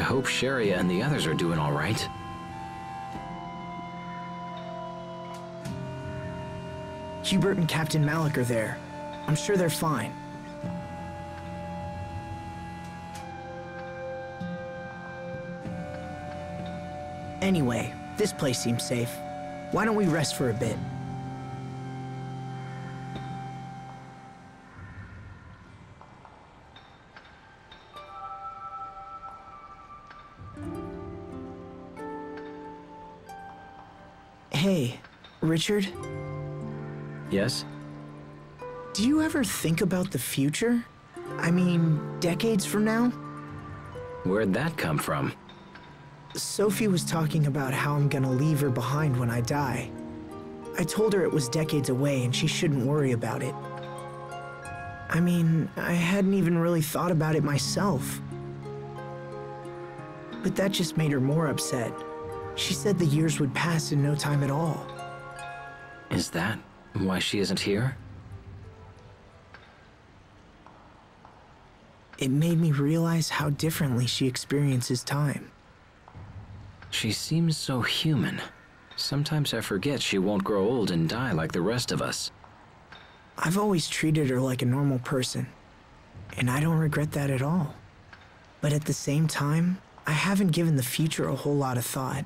hope Sharia and the others are doing all right. Hubert and Captain Malik are there. I'm sure they're fine. Anyway, this place seems safe. Why don't we rest for a bit? Hey, Richard? Yes? Do you ever think about the future? I mean, decades from now? Where'd that come from? Sophie was talking about how I'm gonna leave her behind when I die. I told her it was decades away and she shouldn't worry about it. I mean, I hadn't even really thought about it myself. But that just made her more upset. She said the years would pass in no time at all. Is that why she isn't here? It made me realize how differently she experiences time. She seems so human. Sometimes I forget she won't grow old and die like the rest of us. I've always treated her like a normal person, and I don't regret that at all. But at the same time, I haven't given the future a whole lot of thought.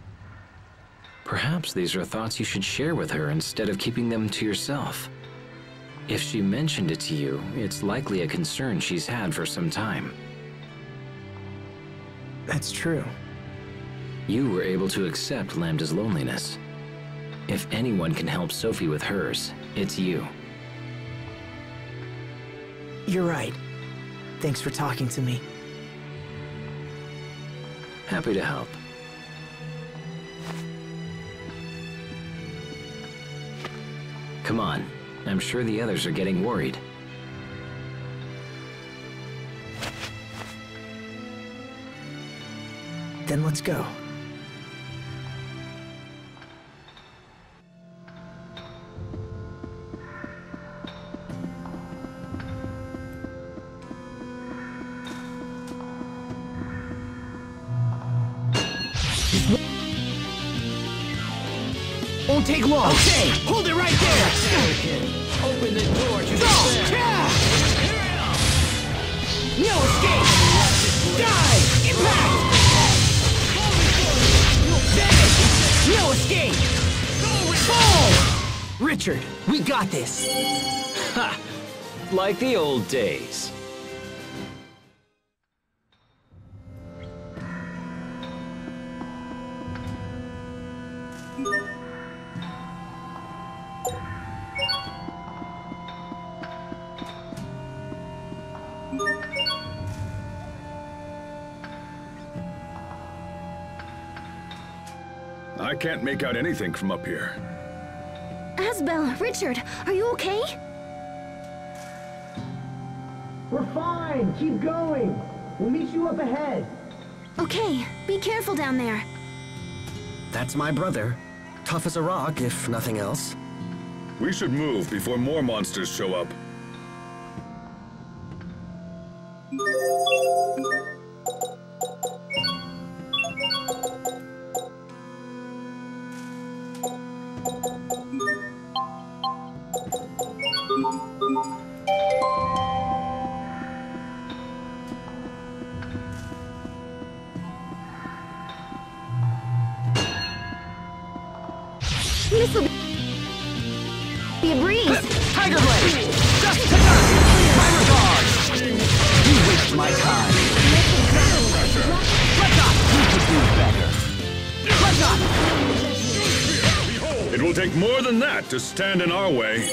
Perhaps these are thoughts you should share with her instead of keeping them to yourself. If she mentioned it to you, it's likely a concern she's had for some time. That's true. You were able to accept Lambda's loneliness. If anyone can help Sophie with hers, it's you. You're right. Thanks for talking to me. Happy to help. Come on. I'm sure the others are getting worried. Then let's go. Won't take long. Okay, hold it right there. Open the door to Go! No escape! Die! Impact! Finish! No escape! Fall! Richard, we got this. Ha! Like the old days. I can't make out anything from up here. Asbel, Richard, are you okay? We're fine. Keep going. We'll meet you up ahead. Okay, be careful down there. That's my brother. Tough as a rock, if nothing else. We should move before more monsters show up. This'll be a breeze. Tiger Blade! Just to my regards! You waste my time. Let's not! You could do better. Let's not! It will take more than that to stand in our way.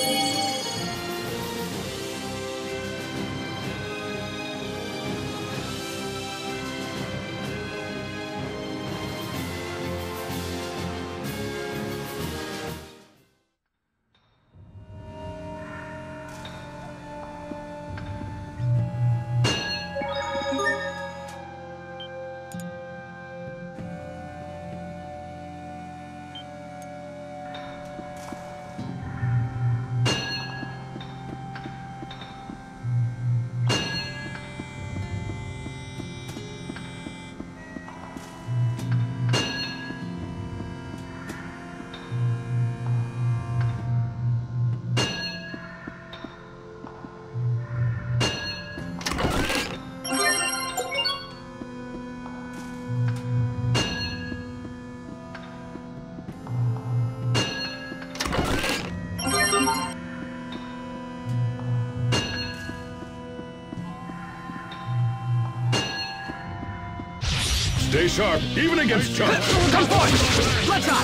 Stay sharp, even against Chunk. Come forth! Blood shot!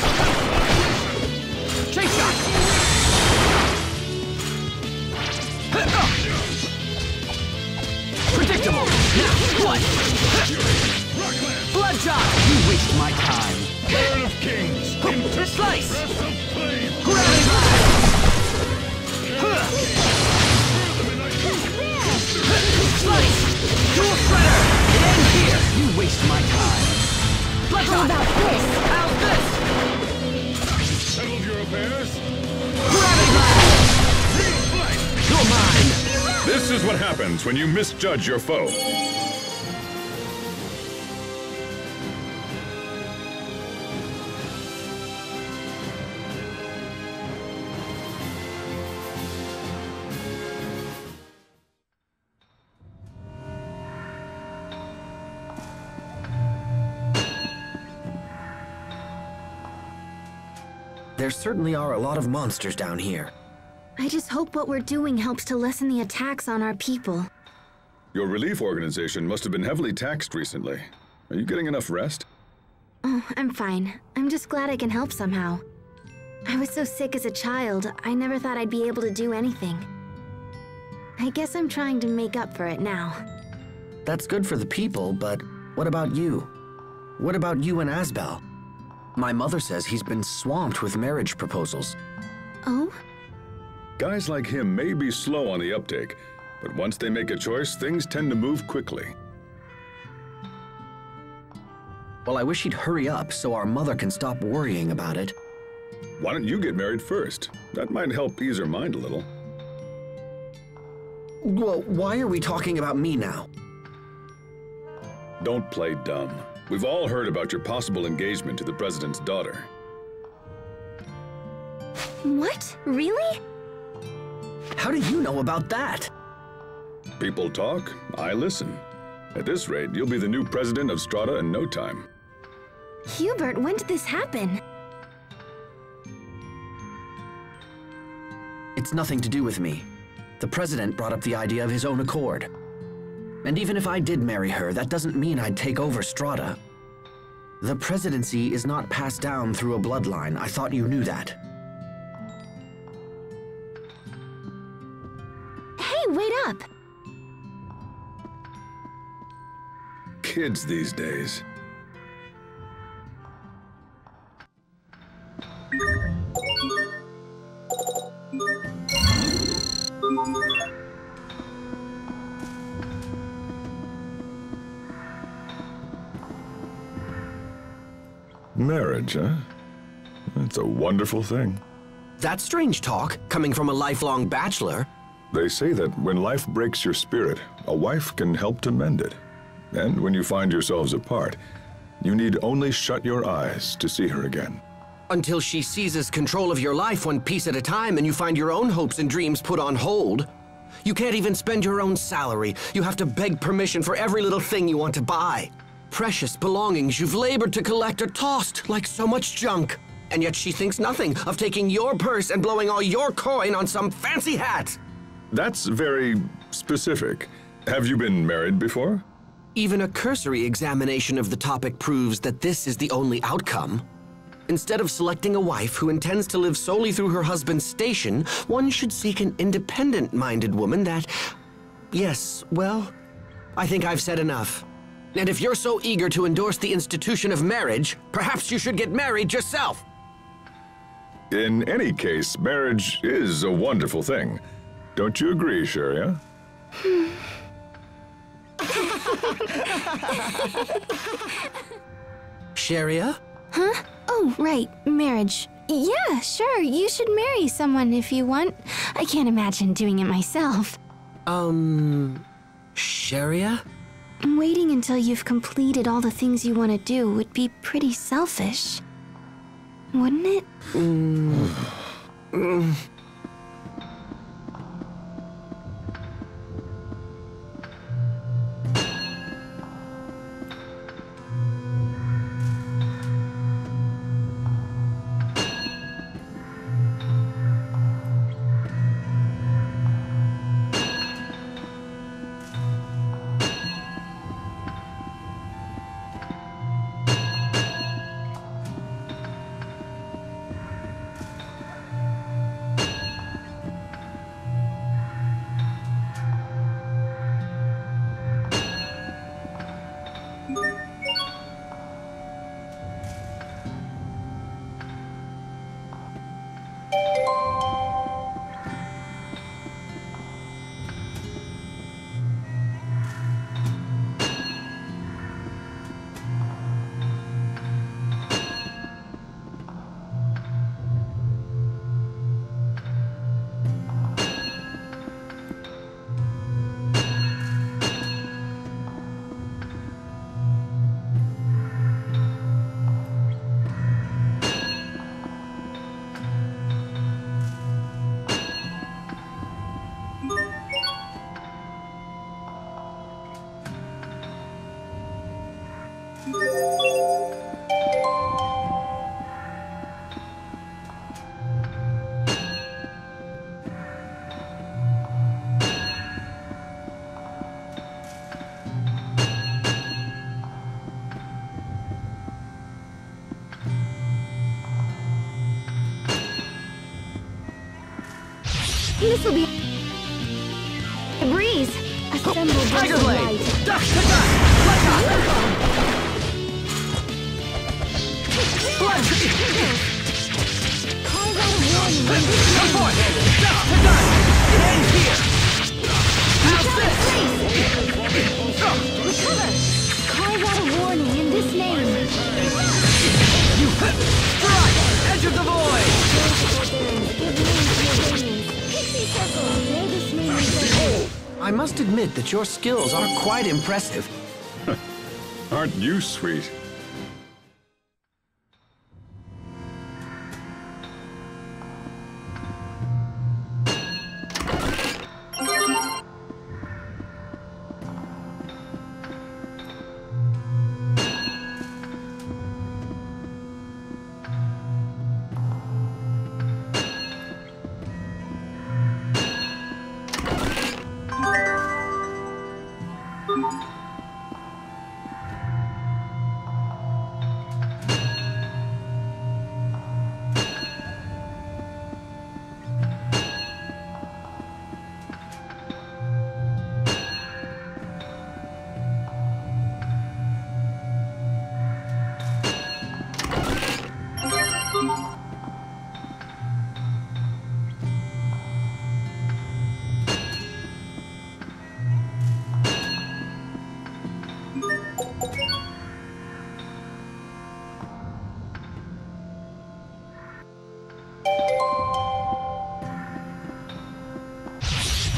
Chase shot! Predictable! Now, blood! Blood shot! You waste my time. Burn of Kings! Slice! Breath of flame! Gravity blast! Slice! Dual shredder! It ends here! You waste my time. Blood How shot! about this? How's this? Settled your affairs? Gravity blast! You're mine! This is what happens when you misjudge your foe. There certainly are a lot of monsters down here. I just hope what we're doing helps to lessen the attacks on our people. Your relief organization must have been heavily taxed recently. Are you getting enough rest? Oh, I'm fine. I'm just glad I can help somehow. I was so sick as a child, I never thought I'd be able to do anything. I guess I'm trying to make up for it now. That's good for the people, but what about you? What about you and Asbel? My mother says he's been swamped with marriage proposals. Oh? Guys like him may be slow on the uptake, but once they make a choice, things tend to move quickly. Well, I wish he'd hurry up so our mother can stop worrying about it. Why don't you get married first? That might help ease her mind a little. Well, why are we talking about me now? Don't play dumb. We've all heard about your possible engagement to the president's daughter. What? Really? How do you know about that? People talk, I listen. At this rate, you'll be the new president of Strata in no time. Hubert, when did this happen? It's nothing to do with me. The president brought up the idea of his own accord. And even if I did marry her, that doesn't mean I'd take over Strata. The presidency is not passed down through a bloodline. I thought you knew that. Hey, wait up! Kids these days. Marriage, huh? It's a wonderful thing. That's strange talk, coming from a lifelong bachelor. They say that when life breaks your spirit, a wife can help to mend it. And when you find yourselves apart, you need only shut your eyes to see her again. Until she seizes control of your life one piece at a time and you find your own hopes and dreams put on hold. You can't even spend your own salary. You have to beg permission for every little thing you want to buy. Precious belongings you've labored to collect are tossed like so much junk. And yet she thinks nothing of taking your purse and blowing all your coin on some fancy hat. That's very specific. Have you been married before? Even a cursory examination of the topic proves that this is the only outcome. Instead of selecting a wife who intends to live solely through her husband's station, one should seek an independent-minded woman that... Yes, well, I think I've said enough. And if you're so eager to endorse the institution of marriage, perhaps you should get married yourself. In any case, marriage is a wonderful thing. Don't you agree, Sharia? Sharia? Huh? Oh, right, marriage. Yeah, sure, you should marry someone if you want. I can't imagine doing it myself. Sharia? Waiting until you've completed all the things you want to do would be pretty selfish. Wouldn't it? This will be a breeze. Assemble Tiger Blessed Blade! Light. Dust to dust! Blood! Carve out a warning. Come forth! Dust to dust! It ends here! How's this? Recover. Carve out a warning in this name. You strike! Edge of the void! Give names to your minions. Pixie circle. Bear this name with them. I must admit that your skills are quite impressive. Aren't you sweet?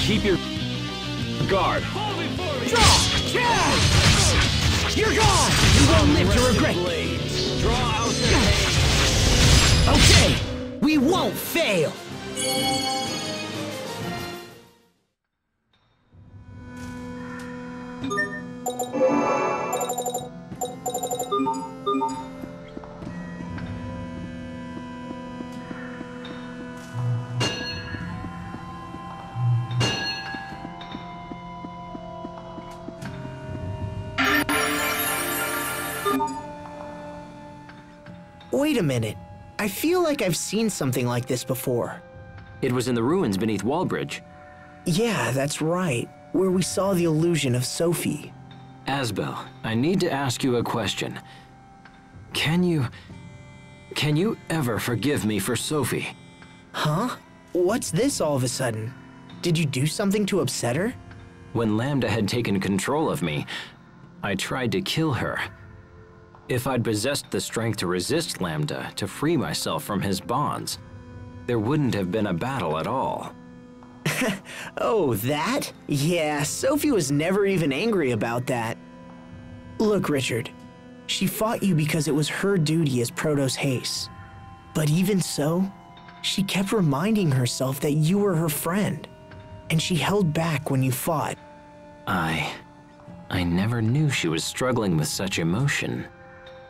Keep your guard. Draw! You're gone! You won't live to regret. Draw out the Okay, we won't fail. Wait a minute. I feel like I've seen something like this before. It was in the ruins beneath Wallbridge. Yeah, that's right. Where we saw the illusion of Sophie. Asbel, I need to ask you a question. Can you ever forgive me for Sophie? Huh? What's this all of a sudden? Did you do something to upset her? When Lambda had taken control of me, I tried to kill her. If I'd possessed the strength to resist Lambda, to free myself from his bonds, there wouldn't have been a battle at all. Oh, that? Yeah, Sophie was never even angry about that. Look, Richard, she fought you because it was her duty as Protoss Haste. But even so, she kept reminding herself that you were her friend, and she held back when you fought. I never knew she was struggling with such emotion.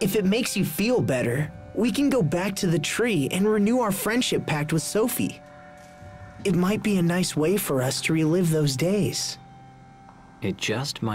If it makes you feel better, we can go back to the tree and renew our friendship pact with Sophie. It might be a nice way for us to relive those days. It just might.